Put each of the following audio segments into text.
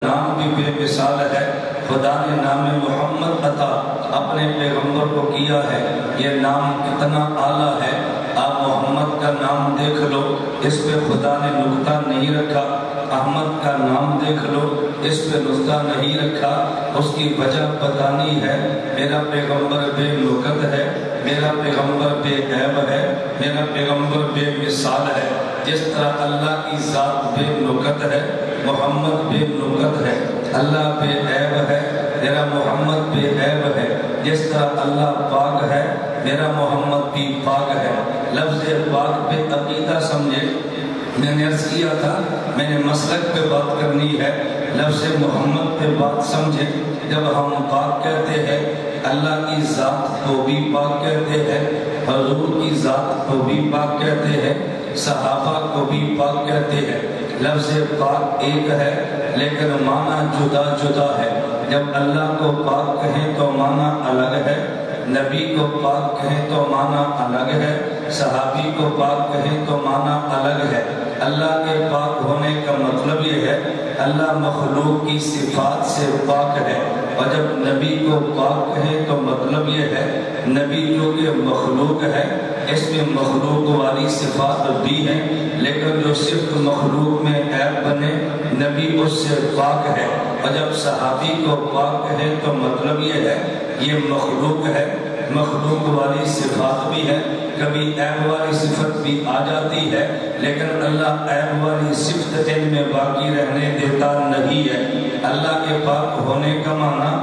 نام بھی بے مثال ہے۔ خدا نے نام محمد عطا اپنے پیغمبر کو کیا ہے، یہ نام کتنا اعلیٰ ہے۔ آپ محمد کا نام دیکھ لو، اس پہ خدا نے نقطہ نہیں رکھا۔ احمد کا نام دیکھ لو، اس پہ نقطہ نہیں رکھا۔ اس کی وجہ بتانی ہے۔ میرا پیغمبر بے نقط ہے، میرا پیغمبر بے عیب ہے، میرا پیغمبر بے مثال ہے۔ جس طرح اللہ کی ذات بے نقط ہے، محمد بے نقط ہے۔ اللہ بے عیب ہے، میرا محمد بے عیب ہے۔ جس طرح اللہ پاک ہے، میرا محمد بھی پاک ہے۔ لفظ پاک پہ عقیدہ سمجھے۔ میں نے عرض کیا تھا میں نے مسلک پہ بات کرنی ہے، لفظ محمد پہ بات سمجھے۔ جب ہم پاک کہتے ہیں، اللہ کی ذات کو بھی پاک کہتے ہیں، حضور کی ذات کو بھی پاک کہتے ہیں، صحابہ کو بھی پاک کہتے ہیں۔ لفظ پاک ایک ہے لیکن معنی جدا جدا ہے۔ جب اللہ کو پاک کہیں تو معنی الگ ہے، نبی کو پاک کہیں تو معنی الگ ہے، صحابی کو پاک کہیں تو معنی الگ ہے۔ اللہ کے پاک ہونے کا مطلب یہ ہے اللہ مخلوق کی صفات سے پاک ہے، اور جب نبی کو پاک کہیں تو مطلب یہ ہے نبی جو کہ مخلوق ہے، اس میں مخلوق والی صفات بھی ہیں، لیکن جو صرف مخلوق میں عیب بنے نبی اس سے پاک ہے۔ اور جب صحابی کو پاک کہیں تو مطلب یہ ہے یہ مخلوق ہے، مخلوق والی صفات بھی ہے، کبھی عیب والی صفت بھی آ جاتی ہے، لیکن اللہ عیب والی صفت ان میں باقی رہنے دیتا نہیں ہے۔ اللہ کے پاک ہونے کا معنی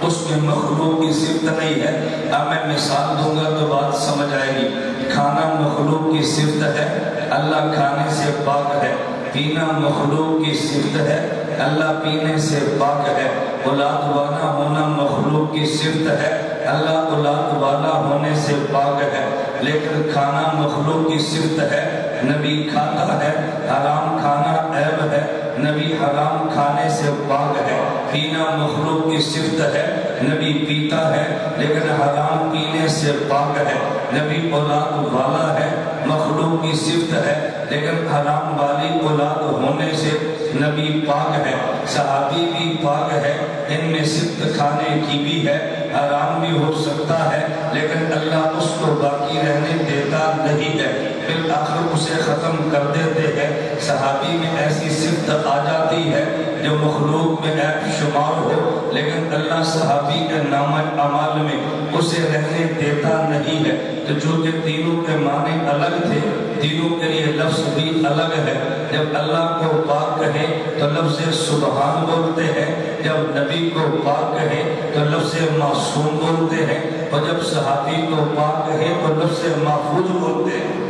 اس میں مخلوق کی صفت نہیں ہے۔ اب میں مثال دوں گا تو بات سمجھ آئے گی۔ کھانا مخلوق کی صفت ہے، اللہ کھانے سے پاک ہے۔ پینا مخلوق کی صفت ہے، اللہ پینے سے پاک ہے۔ اولاد والا ہونا مخلوق کی صفت ہے، اللہ اولاد والا ہونے سے پاک ہے۔ لیکن کھانا مخلوق کی صفت ہے، نبی کھاتا ہے، حرام کھانا عیب ہے، نبی حرام کھانے سے پاک ہے۔ پینا مخلوق کی صفت ہے، نبی پیتا ہے لیکن حرام پینے سے پاک ہے۔ نبی اولاد والا ہے، مخلوق کی صفت ہے، لیکن حرام والی اولاد ہونے سے نبی پاک ہے۔ صحابی بھی پاک ہے، ان میں صفت کھانے کی بھی ہے، حرام بھی ہو سکتا ہے، لیکن اللہ اس کو باقی رہنے دیتا نہیں ہے، بالآخر اسے ختم کر دیتے ہیں۔ صحابی میں ایسی صفت آ جاتی ہے جو مخلوق میں عیب شمار ہو، لیکن اللہ صحابی کے نام اعمال میں اسے رہنے دیتا نہیں ہے۔ تو چونکہ تینوں کے معنی الگ تھے، تینوں کے لیے لفظ بھی الگ ہے۔ جب اللہ کو پاک کہے تو لفظ سبحان بولتے ہیں، جب نبی کو پاک کہے تو لفظ معصوم بولتے ہیں، اور جب صحابی کو پاک کہے تو لفظ محفوظ بولتے ہیں۔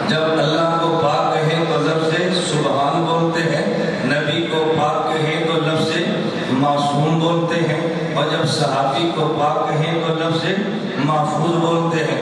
جب اللہ کو پاک کہے تو لفظ سبحان بولتے ہیں، نبی کو پاک کہے تو لفظ معصوم بولتے ہیں، اور جب صحابی کو پاک کہے تو لفظ محفوظ بولتے ہیں۔